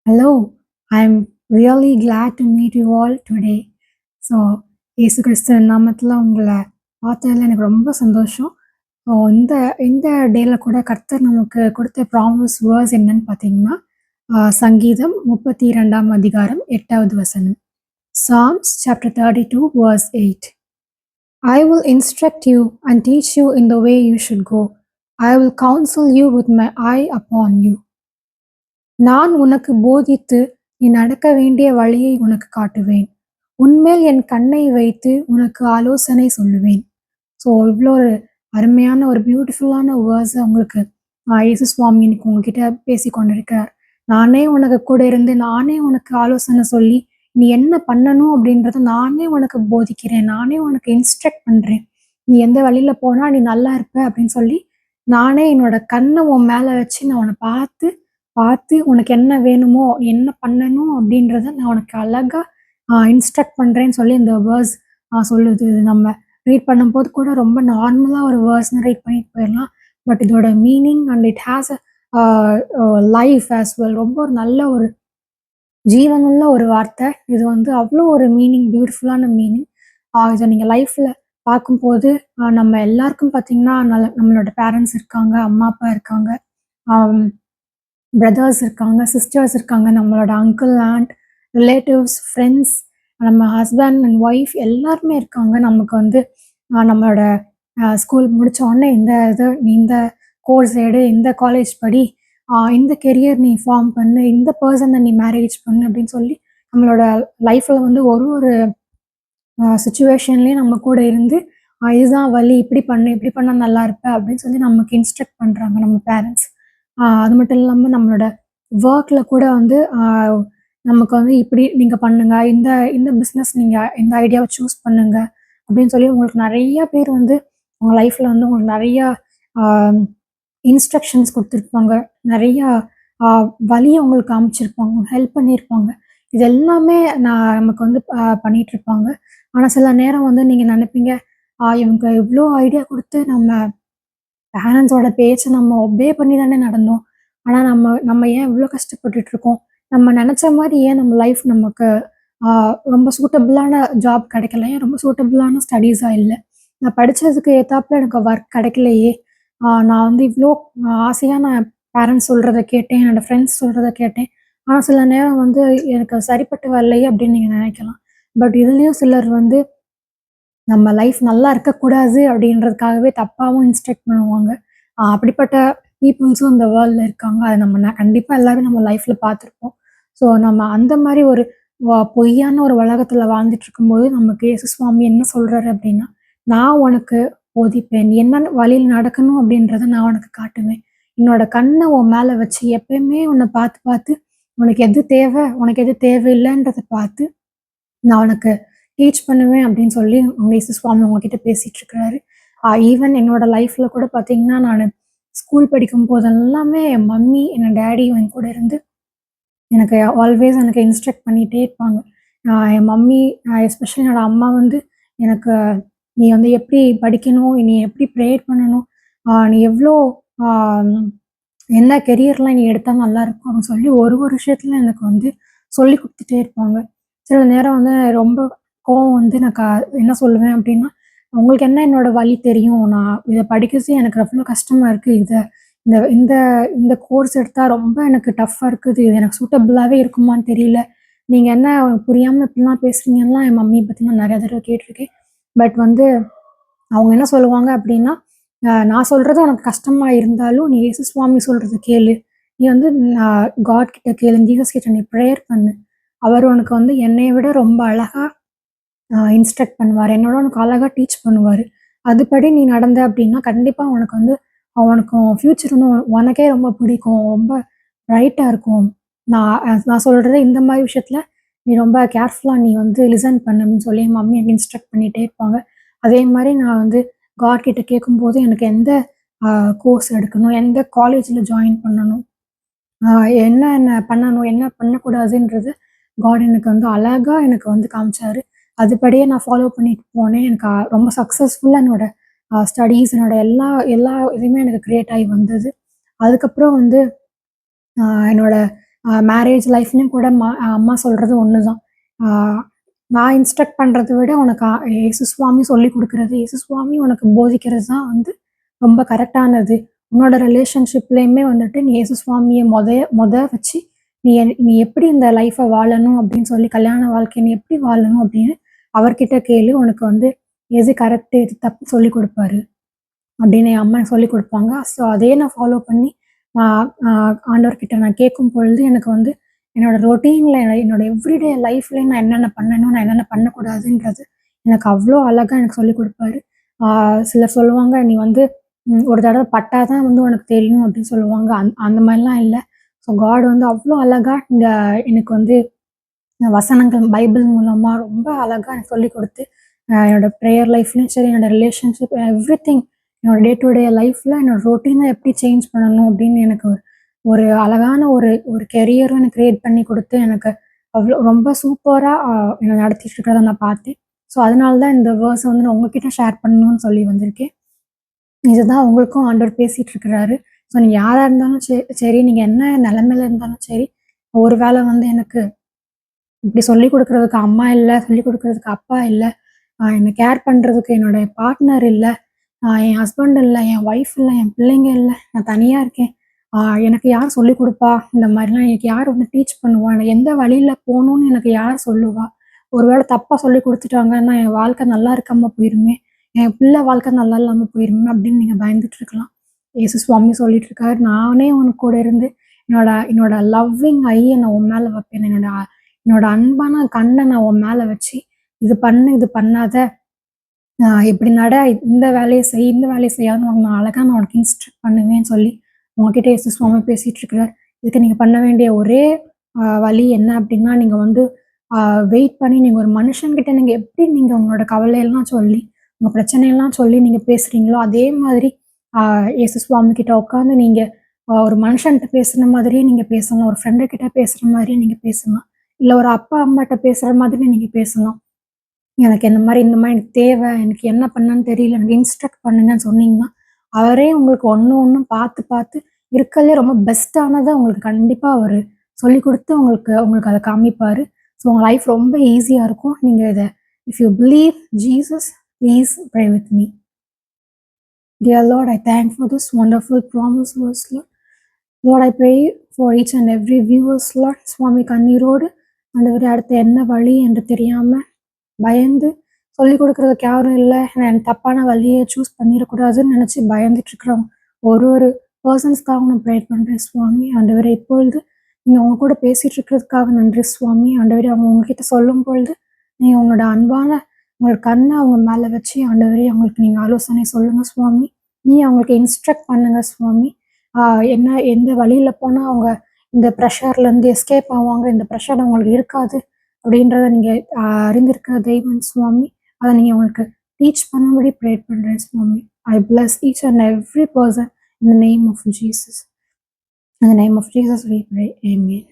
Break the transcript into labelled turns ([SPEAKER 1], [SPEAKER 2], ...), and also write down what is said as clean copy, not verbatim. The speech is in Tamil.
[SPEAKER 1] Hello, I'm really glad to meet you all today. So இயேசு கிறிஸ்து நாமத்தில் உங்களை பார்த்ததில் எனக்கு ரொம்ப சந்தோஷம். இந்த இந்த டேல கூட கர்த்தர் நமக்கு கொடுத்த ப்ராமிஸ் வேர்ஸ் என்னன்னு பார்த்தீங்கன்னா, சங்கீதம் 32ஆம் அதிகாரம் 8வது வசனம். Psalms chapter 32 verse 8. I will instruct you and teach you in the way you should go. I will counsel you with my eye upon you. நான் உனக்கு போதித்து நீ நடக்க வேண்டிய வழியை உனக்கு காட்டுவேன். உன்மேல் என் கண்ணை வைத்து உனக்கு ஆலோசனை சொல்லுவேன். ஸோ இவ்வளோ ஒரு அருமையான ஒரு பியூட்டிஃபுல்லான வேர்ஸை உங்களுக்கு இயேசு சுவாமி இன்னைக்கு உங்ககிட்ட பேசி கொண்டிருக்கிறார். நானே உனக்கு கூட இருந்து நானே உனக்கு ஆலோசனை சொல்லி நீ என்ன பண்ணணும் அப்படின்றத நானே உனக்கு போதிக்கிறேன். நானே உனக்கு இன்ஸ்ட்ரக்ட் பண்ணுறேன். நீ எந்த வழியில் போனால் நீ நல்லா இருப்ப அப்படின்னு சொல்லி நானே என்னோட கண்ணை உன் மேலே வச்சு நான் உன்னை பார்த்து பார்த்து உனக்கு என்ன வேணுமோ, என்ன பண்ணணும் அப்படின்றத நான் உனக்கு அழகா இன்ஸ்ட்ரக்ட் பண்றேன்னு சொல்லி இந்த வேர்ஸ் சொல்லுது. இது நம்ம ரீட் பண்ணும்போது கூட ரொம்ப நார்மலா ஒரு வேர்ஸ்ன்னு ரீட் பண்ணிட்டு போயிடலாம். பட் இதோட meaning and it has a life as well. ரொம்ப ஒரு நல்ல ஒரு ஜீவனுள்ள ஒரு வார்த்தை. இது வந்து அவ்வளோ ஒரு மீனிங், பியூட்டிஃபுல்லான மீனிங். இதை நீங்கள் லைஃப்பில் பார்க்கும்போது நம்ம எல்லாருக்கும் பார்த்தீங்கன்னா நம்மளோட பேரண்ட்ஸ் இருக்காங்க, அம்மா அப்பா இருக்காங்க, பிரதர்ஸ் இருக்காங்க, சிஸ்டர்ஸ் இருக்காங்க, நம்மளோட அங்கிள், ஆண்ட், ரிலேட்டிவ்ஸ், ஃப்ரெண்ட்ஸ், நம்ம ஹஸ்பண்ட் அண்ட் ஒய்ஃப் எல்லாருமே இருக்காங்க. நமக்கு வந்து நம்மளோட ஸ்கூல் முடிச்ச உடனே நீ இந்த கோர்ஸ் எடு, இந்த காலேஜ் படி, இந்த கெரியர் நீ ஃபார்ம் பண்ணு, இந்த பர்சனை நீ மேரேஜ் பண்ணு அப்படின்னு சொல்லி நம்மளோட லைஃப்பில் வந்து ஒரு ஒரு சுச்சுவேஷன்லேயும் நம்ம கூட இருந்து இதுதான் வழி, இப்படி பண்ணு, இப்படி பண்ணால் நல்லா இருப்ப அப்படின்னு சொல்லி நமக்கு இன்ஸ்ட்ரக்ட் பண்ணுறாங்க நம்ம பேரண்ட்ஸ். அது மட்டும் இல்லாம நம்மளோட ஒர்க்ல கூட வந்து நமக்கு வந்து இப்படி நீங்க பண்ணுங்க. இந்த இந்த பிசினஸ் நீங்க இந்த ஐடியாவ சூஸ் பண்ணுங்க. அப்படின்னு சொல்லி உங்களுக்கு நெறைய பேர் வந்து உங்க லைஃப்ல வந்து உங்களுக்கு நெறைய ஆ இன்ஸ்ட்ரக்ஷன்ஸ் குடுத்துருப்பாங்க. நெறையா வழிய உங்களுக்கு காமிச்சிருப்பாங்க. ஹெல்ப் பண்ணியிருப்பாங்க. இது எல்லாமே நமக்கு வந்து பண்ணிட்டுருப்பாங்க. ஆனா சில நேரம் வந்து நீங்க நெனைப்பீங்க, இவங்க இவ்ளோ ஐடியா குடுத்து நம்ம பேரண்ட்ஸோட பேச்ச நம்ம ஒபே பண்ணி தானே நடந்தோம். ஆனா நம்ம நம்ம ஏன் இவ்ளோ கஷ்டப்பட்டுட்டு இருக்கோம்? நம்ம நெனச்ச மாரி ஏன் நம்ம லைஃப் நமக்கு ஆ ரொம்ப சூட்டபிளான ஜாப் கிடைக்கல? ஏன் ரொம்ப சூட்டபிளான ஸ்டடீஸா இல்ல? நான் படிச்சதுக்கு ஏத்தாப்புல எனக்கு ஒர்க் கிடைக்கலையே! நான் வந்து இவ்ளோ ஆசையா நான் பேரண்ட்ஸ் சொல்றத கேட்டேன். என்னோட ஃப்ரெண்ட்ஸ் சொல்றத கேட்டேன். ஆனா சில நேரம் வந்து எனக்கு சரிப்பட்டு வரலையே! அப்படின்னு நீங்க நெனைக்கலாம். பட் இதுலயும் சிலர் வந்து நம்ம லைஃப் நல்லா இருக்கக்கூடாது அப்படின்றதுக்காகவே தப்பாவும் இன்ஸ்ட்ரக்ட் பண்ணுவாங்க. அப்படிப்பட்ட பீப்புள்ஸும் இந்த வேர்ல்ட்ல இருக்காங்க. அத நம்ம கண்டிப்பா எல்லாரும் நம்ம லைஃப்ல பார்த்துருப்போம். ஸோ நம்ம அந்த மாரி ஒரு பொய்யான ஒரு உலகத்துல வாழ்ந்துட்டு இருக்கும்போது, நமக்கு இயேசு சுவாமி என்ன சொல்றாரு அப்படின்னா, "நான் உனக்கு போதிப்பேன். நீ என்ன வழியில நடக்கணும் அப்படின்றத நான் உனக்கு காட்டுவேன். என்னோட கண்ண உன் மேல வச்சு எப்பயுமே உன்ன பார்த்து பார்த்து, உனக்கு எது தேவை, உனக்கு எது தேவையில்லன்றத பார்த்து நான் உனக்கு டீச் பண்ணுவேன் அப்படின்னு சொல்லி உங்க இயேசு சுவாமி உங்ககிட்ட பேசிட்டு இருக்கிறாரு. ஈவன் என்னோட லைஃப்ல கூட பார்த்தீங்கன்னா, நானு ஸ்கூல் படிக்கும் போதெல்லாமே என் மம்மி, என் டாடி என் கூட இருந்து எனக்கு ஆல்வேஸ் எனக்கு இன்ஸ்ட்ரக்ட் பண்ணிட்டே இருப்பாங்க. என் மம்மி எஸ்பெஷலி என்னோட அம்மா வந்து எனக்கு நீ வந்து எப்படி படிக்கணும், நீ எப்படி ப்ரேயர் பண்ணணும், நீ எவ்வளோ ஆ என்ன கெரியர்லாம் நீ எடுத்தா நல்லாயிருக்கும் அப்படின்னு சொல்லி ஒரு ஒரு விஷயத்துல எனக்கு வந்து சொல்லிக் குடுத்துட்டே இருப்பாங்க. சில நேரம் வந்து ரொம்ப கோவம் வந்து நான் என்ன சொல்லுவேன் அப்படின்னா, "உங்களுக்கு என்ன என்னோட வழி தெரியும்? நான் இத படிக்கிறது எனக்கு அவ்வளோ கஷ்டமா இருக்கு. இந்த இந்த இந்த கோர்ஸ் எடுத்தா ரொம்ப எனக்கு டஃப்பா இருக்குது. இது எனக்கு சூட்டபிளாவே இருக்குமான்னு தெரியல. நீங்க என்ன புரியாம இப்படிலாம் பேசுறீங்கன்லாம்" என் மம்மிய பத்தி நான் நெறைய தடவ கேட்டுருக்கேன். பட் வந்து அவங்க என்ன சொல்லுவாங்க அப்படின்னா, நான் சொல்றது உனக்கு கஷ்டமா இருந்தாலும், நீ இயேசு சுவாமி சொல்றத கேளு. நீ வந்து காட் கிட்ட கேளு. ஜீசஸ் கிட்ட நீ ப்ரேயர் பண்ணு. அவர் உனக்கு வந்து என்னைய விட ரொம்ப அழகா இன்ஸ்ட்ரக்ட் பண்ணுவாரு. என்னோட உனக்கு அழகா டீச் பண்ணுவாரு. அதுபடி நீ நடந்த அப்படின்னா, கண்டிப்பா உனக்கு வந்து உனக்கு உன் ஃப்யூச்சர் வந்து உனக்கே ரொம்ப பிடிக்கும். ரொம்ப பிரைட்டா இருக்கும். நான் சொல்றத இந்த மாரி விஷயத்துல நீ ரொம்ப கேர்ஃபுல்லா நீ வந்து லிசன் பண்ணுன்னு சொல்லி என் மம்மி எனக்கு இன்ஸ்ட்ரக்ட் பண்ணிட்டே இருப்பாங்க. அதே மாரி நான் வந்து காட் கிட்ட கேட்கும்போது எனக்கு எந்த அ கோர்ஸ் எடுக்கணும், எந்த காலேஜ்ல ஜாயின் பண்ணணும், அ என்ன பண்ணணும், என்ன பண்ணக்கூடாதுன்றது காட் எனக்கு வந்து அழகா எனக்கு வந்து காமிச்சாரு. அதுபடியே நான் ஃபாலோ பண்ணிட்டு போனேன். எனக்கு ரொம்ப சக்ஸஸ்ஃபுல்லா என்னோட ஸ்டடீஸ் என்னோட எல்லா எல்லா இதுவுமே எனக்கு கிரியேட் ஆகி வந்தது. அதுக்கப்புறம் வந்து என்னோட மேரேஜ் லைஃப்லயும் கூட அம்மா சொல்றது ஒண்ணுதான். ஆ நான் இன்ஸ்ட்ரக்ட் பண்றத விட உனக்கு இயேசு சுவாமி சொல்லிக் குடுக்குறது, இயேசு சுவாமி உனக்கு போதிக்கிறது தான் வந்து ரொம்ப கரெக்ட்டானது. உன்னோட ரிலேஷன்ஷிப்லயுமே வந்துட்டு நீ இயேசு சுவாமிய மொத வச்சு, நீ எப்படி இந்த லைஃப வாழணும் அப்படின்னு சொல்லி, கல்யாண வாழ்க்கைய நீ எப்படி வாழணும் அப்படின்னு அவர்கிட்ட கேளு. உனக்கு வந்து எது கரெக்ட்டு, எது தப்புன்னு சொல்லிக் குடுப்பாரு. அப்படின்னு என் அம்மா சொல்லிக் குடுப்பாங்க. ஸோ அதையே நான் ஃபாலோ பண்ணி நான் ஆண்டவர்கிட்ட நான் கேட்கும் பொழுது எனக்கு வந்து என்னோட ரொட்டீன்ல என்னோட எவ்ரிடே லைஃப்லயும் நான் என்னென்ன பண்ணணும், நான் என்னென்ன பண்ணக்கூடாதுன்றது எனக்கு அவ்ளோ அழகா எனக்கு சொல்லிக் குடுப்பாரு. ஆ சிலர் சொல்லுவாங்க, "நீ வந்து ஒரு தடவ பட்டா தான் வந்து உனக்கு தெரியும்" அப்படின்னு சொல்லுவாங்க. அந்த மாரிலாம் இல்ல. ஸோ காட் வந்து அவ்ளோ அழகா எனக்கு வந்து வசனங்கள் பைபிள் மூலமா ரொம்ப அழகா எனக்கு சொல்லிக் குடுத்து, என்னோட ப்ரேயர் லைஃப்லயும் சரி, என்னோட ரிலேஷன்ஷிப் எவ்ரிதிங் என்னோட டே டு டே லைஃப்ல என்னோட ரொட்டீன எப்படி சேஞ்ச் பண்ணணும் அப்படின்னு எனக்கு ஒரு ஒரு அழகான ஒரு ஒரு கெரியரும் எனக்கு கிரியேட் பண்ணி குடுத்து, எனக்கு அவ்ளோ ரொம்ப சூப்பரா என்ன நடத்திட்டு இருக்கிறத நான் பார்த்தேன். ஸோ அதனால தான் இந்த வேர்ஸ வந்து நான் உங்ககிட்ட ஷேர் பண்ணணும்னு சொல்லி வந்திருக்கேன். இதுதான் உங்களுக்கும் ஆண்டவர் பேசிட்டு இருக்கிறாரு. ஸோ நீங்க யாரா இருந்தாலும் சரி, நீங்க என்ன நிலைமையில இருந்தாலும் சரி, ஒரு வேளை வந்து எனக்கு இப்படி சொல்லிக் குடுக்குறதுக்கு அம்மா இல்ல, சொல்லிக் குடுக்குறதுக்கு அப்பா இல்ல. என்ன கேர் பண்றதுக்கு என்னோட பார்ட்னர் இல்ல. என் ஹஸ்பண்ட் இல்ல, என் ஒய்ஃப் இல்ல, என் பிள்ளைங்க இல்ல. நான் தனியா இருக்கேன். ஆ எனக்கு யார் சொல்லிக் குடுப்பா? இந்த மாரிலாம் எனக்கு யார் வந்து டீச் பண்ணுவா? எனக்கு எந்த வழியில போணும்னு எனக்கு யார் சொல்லுவா? ஒரு வேள தப்பா சொல்லிக் குடுத்துட்டாங்கன்னா, என் வாழ்க்கை நல்லா இருக்காம போயிருமே! என் பிள்ளை வாழ்க்கை நல்லா இல்லாம போயிருமே! அப்படின்னு நீங்க பயந்துட்டு இருக்கலாம். இயேசு சுவாமி சொல்லிட்டு இருக்காரு, நானே உன் கூட இருந்து என்னோட என்னோட லவ்விங் ஐய நான் உன் மேல வைப்பேன். என்னோட அன்பான கண்ண நான் உன் மேல வச்சு, இது பண்ணு, இது பண்ணாத, இப்படி நட, இந்த வேலைய செய், இந்த வேலைய செய்யாதுன்னு நான் அழகா நான் உனக்கு இன்ஸ்ட்ரக்ட் பண்ணுவேன்னு சொல்லி, உங்ககிட்ட இயேசு சுவாமி பேசிட்டு இருக்கிறார். இதுக்கு நீங்க பண்ண வேண்டிய ஒரே வழி என்ன அப்படின்னா, நீங்க வந்து அ வெயிட் பண்ணி நீங்க ஒரு மனுஷன்கிட்ட நீங்க எப்படி நீங்க உங்களோட கவலையெல்லாம் சொல்லி, உங்க பிரச்சனையெல்லாம் சொல்லி நீங்க பேசுறீங்களோ, அதே மாதிரி அ இயேசு சுவாமி கிட்ட உட்காந்து நீங்க ஒரு மனுஷன்ட்ட பேசுன மாதிரியே நீங்க பேசலாம். ஒரு ஃப்ரெண்டு கிட்ட பேசுற மாதிரியே நீங்க பேசலாம். இல்ல ஒரு அப்பா, அம்மாட்ட பேசுற மாதிரி நீங்க பேசலாம். எனக்கு இந்த மாரி எனக்கு தேவை. எனக்கு என்ன பண்ணன்னு தெரியல. எனக்கு இன்ஸ்ட்ரக்ட் பண்ணுங்கன்னு சொன்னீங்கன்னா, அவரே உங்களுக்கு ஒண்ணு ஒண்ணும் பார்த்து பார்த்து இருக்கறதுலயே ரொம்ப பெஸ்ட்டானத உங்களுக்கு கண்டிப்பா அவரு சொல்லிக் குடுத்து உங்களுக்கு உங்களுக்கு அத காமிப்பாரு. ஸோ உங்க லைஃப் ரொம்ப ஈஸியா இருக்கும். நீங்க இத if you believe Jesus please pray with me. Dear Lord, I thank for this wonderful promise verse, Lord. Lord, I pray for each and every viewers, Lord. சுவாமி கண்ணீரோடு ஆண்டவரே அடுத்து என்ன வழி என்று தெரியாம பயந்து சொல்லிக் குடுக்குறதுக்கு யாரும் இல்ல. நான் தப்பான வழிய சூஸ் பண்ணிறக்கூடாதுன்னு நெனச்சு பயந்துட்டு இருக்கிறவங்க ஒரு ஒரு பெர்சன்ஸ்க்காகவும் நான் ப்ரே பண்றேன் சுவாமி. ஆண்டவரே இப்பொழுது நீங்க அவங்க கூட பேசிட்டு இருக்கிறதுக்காக நன்றி சுவாமி. ஆண்டவரே அவங்க உங்ககிட்ட சொல்லும் பொழுது, நீங்க உங்களோட அன்பான உங்களோட கண்ண அவங்க மேல வச்சு ஆண்டவரே அவங்களுக்கு நீங்க ஆலோசனை சொல்லுங்க சுவாமி. நீங்க அவங்களுக்கு இன்ஸ்ட்ரக்ட் பண்ணுங்க சுவாமி. ஆ என்ன எந்த வழியில போனா அவங்க இந்த ப்ரெஷர்லேருந்து எஸ்கேப் ஆவாங்க, இந்த ப்ரெஷர் அவங்களுக்கு இருக்காது அப்படின்றத நீங்க அறிந்திருக்கிற தெய்வம் சுவாமி. அத நீங்க அவங்களுக்கு டீச் பண்ணும்படி ப்ரே பண்றேன் சுவாமி. I bless each and every person in the name of Jesus. In the name of Jesus we pray. Amen.